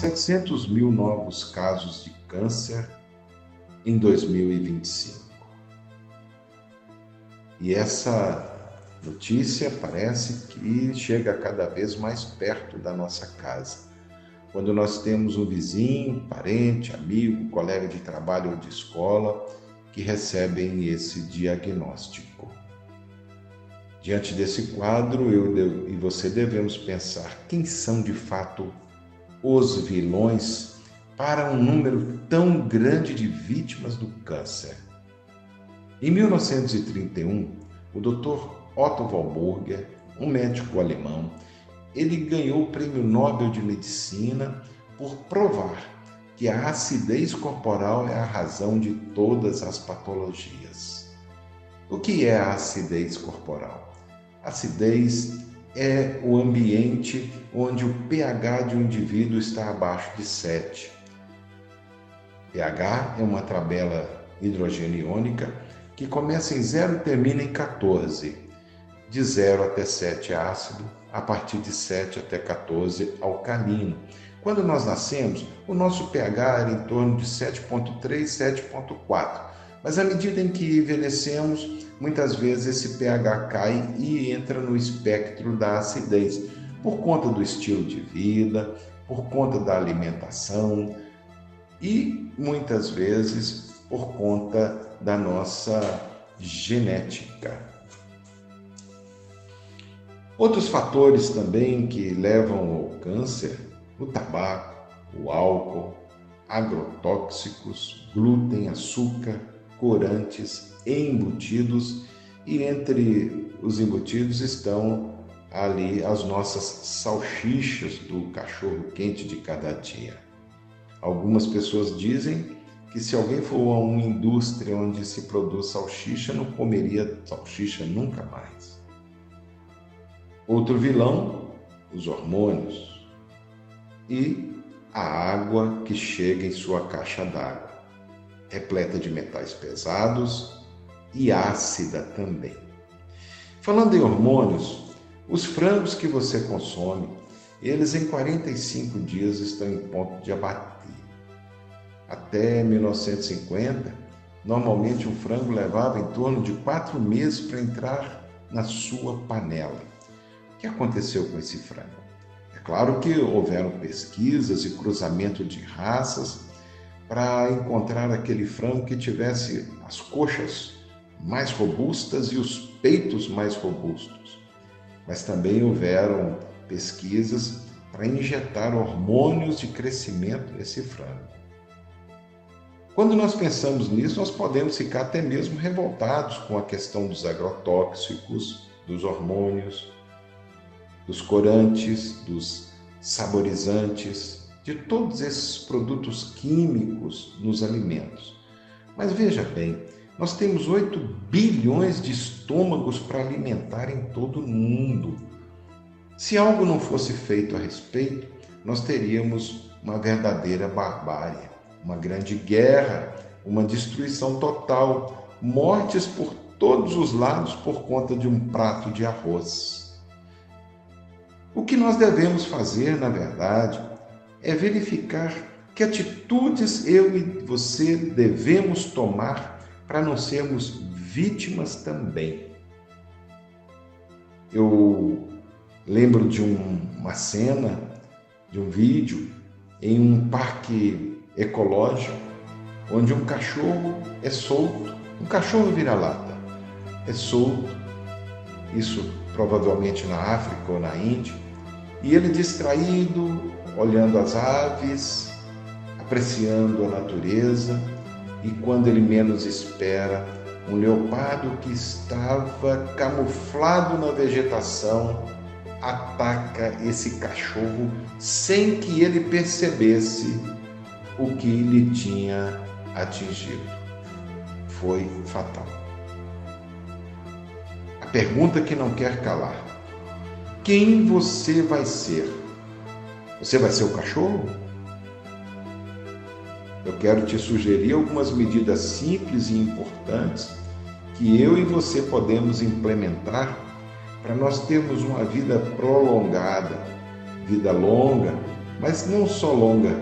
700 mil novos casos de câncer em 2025. E essa notícia parece que chega cada vez mais perto da nossa casa. Quando nós temos um vizinho, parente, amigo, colega de trabalho ou de escola que recebem esse diagnóstico. Diante desse quadro, eu e você devemos pensar quem são de fato os vilões para um número tão grande de vítimas do câncer. Em 1931, o Dr. Otto Warburger, um médico alemão, ele ganhou o Prêmio Nobel de Medicina por provar que a acidez corporal é a razão de todas as patologias. O que é a acidez corporal? A acidez é o ambiente onde o pH de um indivíduo está abaixo de 7. pH é uma tabela hidrogeniônica que começa em 0 e termina em 14. De 0 até 7 é ácido, a partir de 7 até 14 alcalino. Quando nós nascemos, o nosso pH era em torno de 7,3, 7,4. Mas à medida em que envelhecemos, muitas vezes esse pH cai e entra no espectro da acidez, por conta do estilo de vida, por conta da alimentação e muitas vezes por conta da nossa genética. Outros fatores também que levam ao câncer: o tabaco, o álcool, agrotóxicos, glúten, açúcar, corantes, embutidos, e entre os embutidos estão ali as nossas salsichas do cachorro quente de cada dia. Algumas pessoas dizem que se alguém for a uma indústria onde se produz salsicha, não comeria salsicha nunca mais. Outro vilão, os hormônios e a água que chega em sua caixa d'água, repleta de metais pesados e ácida também. Falando em hormônios, os frangos que você consome, eles em 45 dias estão em ponto de abater. Até 1950, normalmente um frango levava em torno de 4 meses para entrar na sua panela. O que aconteceu com esse frango? É claro que houveram pesquisas e cruzamento de raças para encontrar aquele frango que tivesse as coxas mais robustas e os peitos mais robustos. Mas também houveram pesquisas para injetar hormônios de crescimento nesse frango. Quando nós pensamos nisso, nós podemos ficar até mesmo revoltados com a questão dos agrotóxicos, dos hormônios, dos corantes, dos saborizantes, de todos esses produtos químicos nos alimentos. Mas veja bem, nós temos 8 bilhões de estômagos para alimentar em todo o mundo. Se algo não fosse feito a respeito, nós teríamos uma verdadeira barbárie, uma grande guerra, uma destruição total, mortes por todos os lados por conta de um prato de arroz. O que nós devemos fazer, na verdade, é verificar que atitudes eu e você devemos tomar para não sermos vítimas também. Eu lembro de uma cena, de um vídeo, em um parque ecológico, onde um cachorro é solto, um cachorro vira-lata, é solto, isso provavelmente na África ou na Índia, e ele distraído, olhando as aves, apreciando a natureza, e quando ele menos espera, um leopardo que estava camuflado na vegetação ataca esse cachorro sem que ele percebesse o que lhe tinha atingido. Foi fatal. A pergunta que não quer calar: quem você vai ser? Você vai ser o cachorro? Eu quero te sugerir algumas medidas simples e importantes que eu e você podemos implementar para nós termos uma vida prolongada, vida longa, mas não só longa,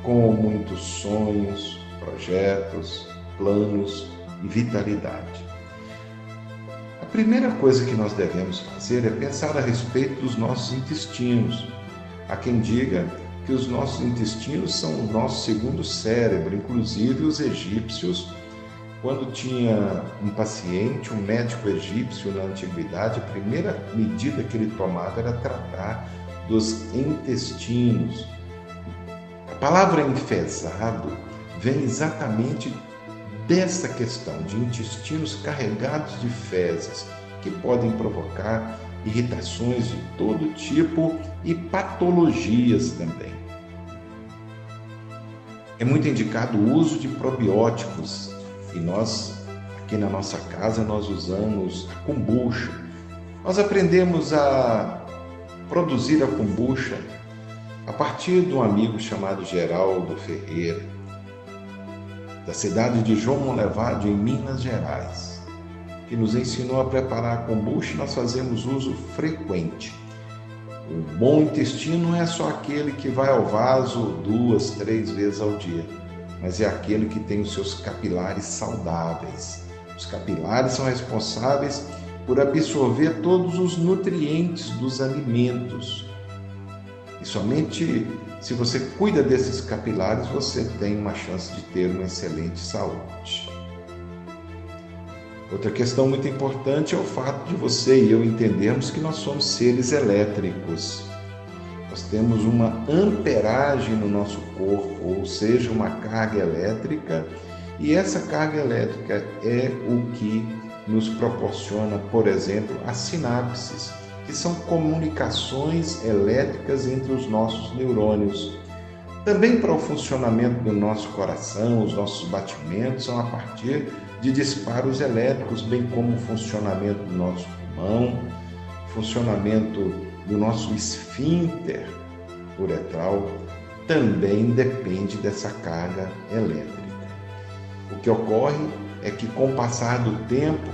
com muitos sonhos, projetos, planos e vitalidade. A primeira coisa que nós devemos fazer é pensar a respeito dos nossos intestinos. Há quem diga que os nossos intestinos são o nosso segundo cérebro. Inclusive os egípcios, quando tinha um paciente, um médico egípcio na antiguidade, a primeira medida que ele tomava era tratar dos intestinos. A palavra enfesado vem exatamente dessa questão de intestinos carregados de fezes, que podem provocar irritações de todo tipo e patologias também. É muito indicado o uso de probióticos e nós, aqui na nossa casa, nós usamos a kombucha. Nós aprendemos a produzir a kombucha a partir de um amigo chamado Geraldo Ferreira, da cidade de João Monlevade, em Minas Gerais, que nos ensinou a preparar a kombucha e nós fazemos uso frequente. O bom intestino não é só aquele que vai ao vaso 2, 3 vezes ao dia, mas é aquele que tem os seus capilares saudáveis. Os capilares são responsáveis por absorver todos os nutrientes dos alimentos. E somente se você cuida desses capilares, você tem uma chance de ter uma excelente saúde. Outra questão muito importante é o fato de você e eu entendermos que nós somos seres elétricos. Nós temos uma amperagem no nosso corpo, ou seja, uma carga elétrica, e essa carga elétrica é o que nos proporciona, por exemplo, as sinapses, que são comunicações elétricas entre os nossos neurônios. Também para o funcionamento do nosso coração, os nossos batimentos são a partir de disparos elétricos, bem como o funcionamento do nosso pulmão, funcionamento do nosso esfíncter uretral, também depende dessa carga elétrica. O que ocorre é que, com o passar do tempo,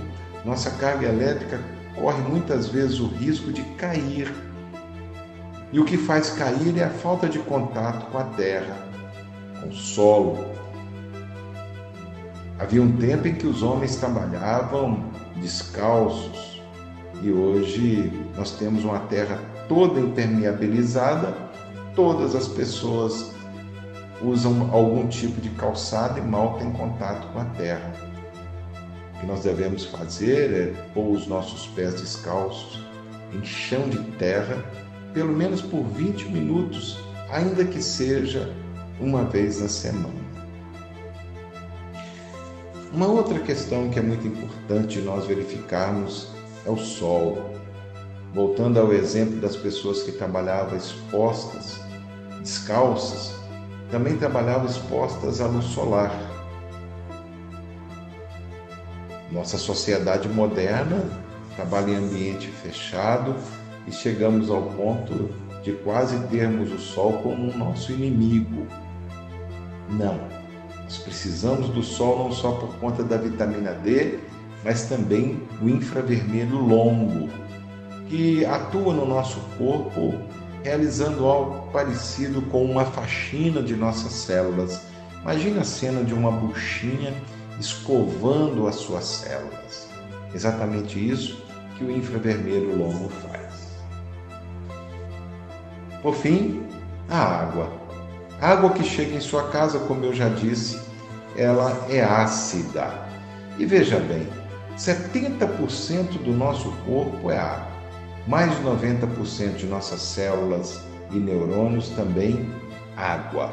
nossa carga elétrica corre muitas vezes o risco de cair. E o que faz cair é a falta de contato com a terra, com o solo. Havia um tempo em que os homens trabalhavam descalços e hoje nós temos uma terra toda impermeabilizada, todas as pessoas usam algum tipo de calçado e mal têm contato com a terra. O que nós devemos fazer é pôr os nossos pés descalços em chão de terra, pelo menos por 20 minutos, ainda que seja uma vez na semana. Uma outra questão que é muito importante nós verificarmos é o sol. Voltando ao exemplo das pessoas que trabalhavam expostas, descalças, também trabalhavam expostas à luz solar. Nossa sociedade moderna trabalha em ambiente fechado e chegamos ao ponto de quase termos o sol como o nosso inimigo. Não. Nós precisamos do sol não só por conta da vitamina D, mas também o infravermelho longo, que atua no nosso corpo, realizando algo parecido com uma faxina de nossas células. Imagina a cena de uma buchinha escovando as suas células. Exatamente isso que o infravermelho longo faz. Por fim, a água. A água que chega em sua casa, como eu já disse, ela é ácida. E veja bem, 70% do nosso corpo é água. Mais de 90% de nossas células e neurônios também água.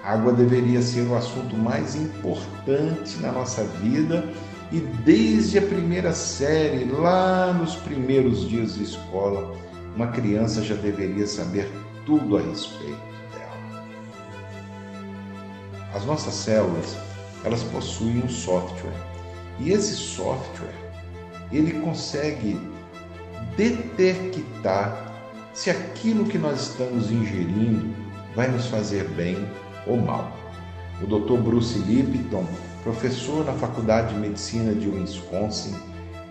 A água deveria ser o assunto mais importante na nossa vida e desde a primeira série, lá nos primeiros dias de escola, uma criança já deveria saber tudo a respeito. As nossas células, elas possuem um software. E esse software, ele consegue detectar se aquilo que nós estamos ingerindo vai nos fazer bem ou mal. O Dr. Bruce Lipton, professor na Faculdade de Medicina de Wisconsin,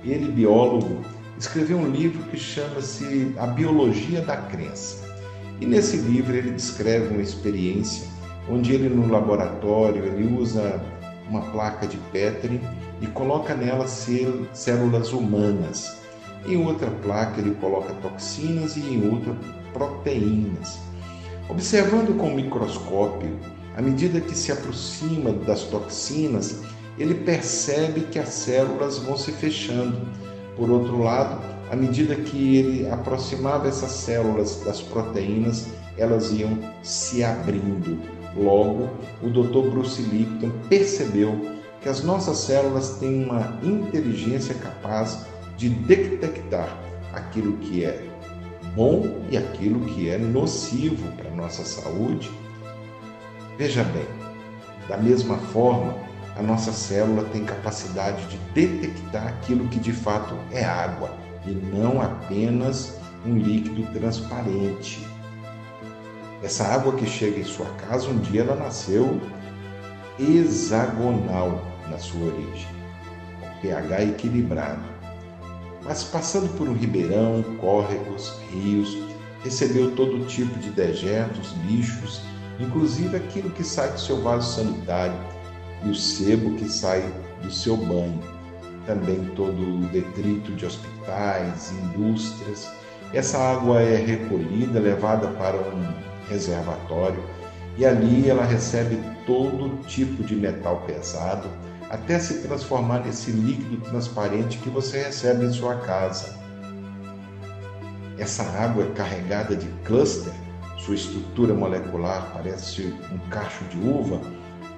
ele biólogo, escreveu um livro que chama-se A Biologia da Crença. E nesse livro ele descreve uma experiência onde ele no laboratório ele usa uma placa de Petri e coloca nela células humanas. Em outra placa ele coloca toxinas e em outra proteínas. Observando com o microscópio, à medida que se aproxima das toxinas, ele percebe que as células vão se fechando. Por outro lado, à medida que ele aproximava essas células das proteínas, elas iam se abrindo. Logo, o Dr. Bruce Lipton percebeu que as nossas células têm uma inteligência capaz de detectar aquilo que é bom e aquilo que é nocivo para a nossa saúde. Veja bem, da mesma forma, a nossa célula tem capacidade de detectar aquilo que de fato é água e não apenas um líquido transparente. Essa água que chega em sua casa, um dia ela nasceu hexagonal na sua origem, com pH equilibrado. Mas passando por um ribeirão, córregos, rios, recebeu todo tipo de dejetos, lixos, inclusive aquilo que sai do seu vaso sanitário e o sebo que sai do seu banho. Também todo o detrito de hospitais, indústrias. Essa água é recolhida, levada para um reservatório e ali ela recebe todo tipo de metal pesado até se transformar nesse líquido transparente que você recebe em sua casa. Essa água é carregada de cluster, sua estrutura molecular parece um cacho de uva.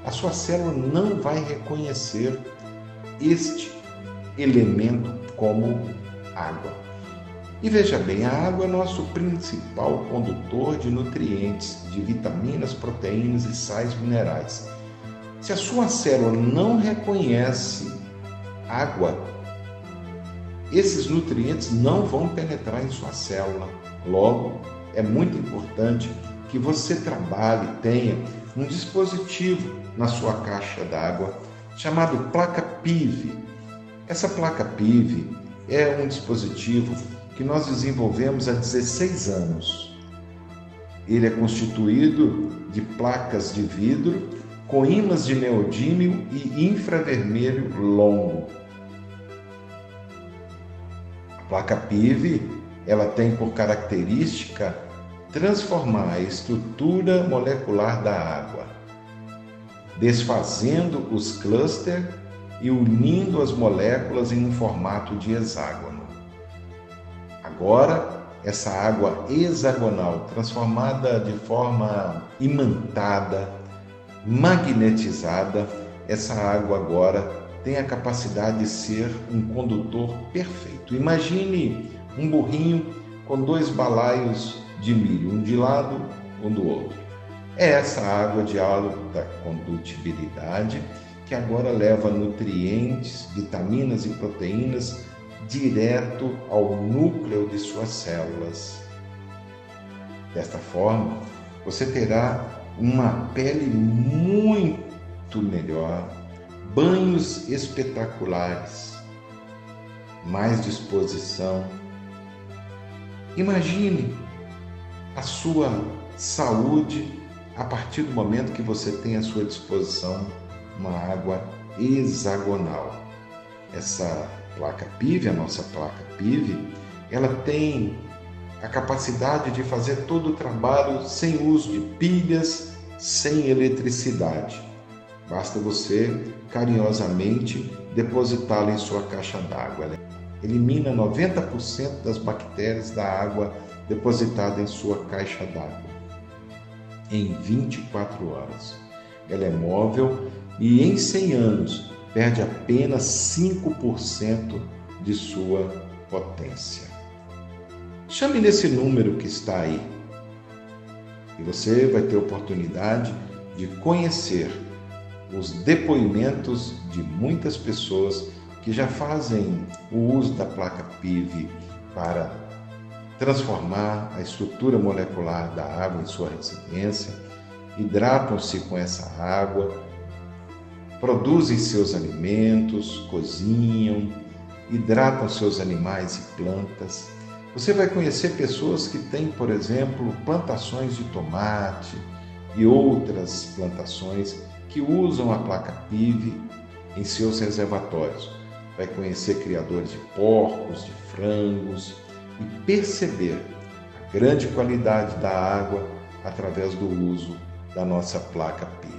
A sua célula não vai reconhecer este elemento como água. E veja bem, a água é nosso principal condutor de nutrientes, de vitaminas, proteínas e sais minerais. Se a sua célula não reconhece água, esses nutrientes não vão penetrar em sua célula. Logo, é muito importante que você trabalhe, tenha um dispositivo na sua caixa d'água chamado placa PIV. Essa placa PIV é um dispositivo que nós desenvolvemos há 16 anos. Ele é constituído de placas de vidro com ímãs de neodímio e infravermelho longo. A placa PIV, ela tem por característica transformar a estrutura molecular da água, desfazendo os clusters e unindo as moléculas em um formato de hexágono. Agora, essa água hexagonal, transformada de forma imantada, magnetizada, essa água agora tem a capacidade de ser um condutor perfeito. Imagine um burrinho com 2 balaios de milho, um de lado, um do outro. É essa água de alta condutibilidade que agora leva nutrientes, vitaminas e proteínas direto ao núcleo de suas células. Desta forma, você terá uma pele muito melhor, banhos espetaculares, mais disposição. Imagine a sua saúde a partir do momento que você tem à sua disposição uma água hexagonal. Essa placa PIV, a nossa placa PIV, ela tem a capacidade de fazer todo o trabalho sem uso de pilhas, sem eletricidade. Basta você carinhosamente depositá-la em sua caixa d'água. Ela elimina 90% das bactérias da água depositada em sua caixa d'água em 24 horas. Ela é móvel e em 100 anos perde apenas 5% de sua potência. Chame nesse número que está aí e você vai ter oportunidade de conhecer os depoimentos de muitas pessoas que já fazem o uso da placa PIV para transformar a estrutura molecular da água em sua residência, hidratam-se com essa água, produzem seus alimentos, cozinham, hidratam seus animais e plantas. Você vai conhecer pessoas que têm, por exemplo, plantações de tomate e outras plantações que usam a placa PIV em seus reservatórios. Vai conhecer criadores de porcos, de frangos e perceber a grande qualidade da água através do uso da nossa placa PIV.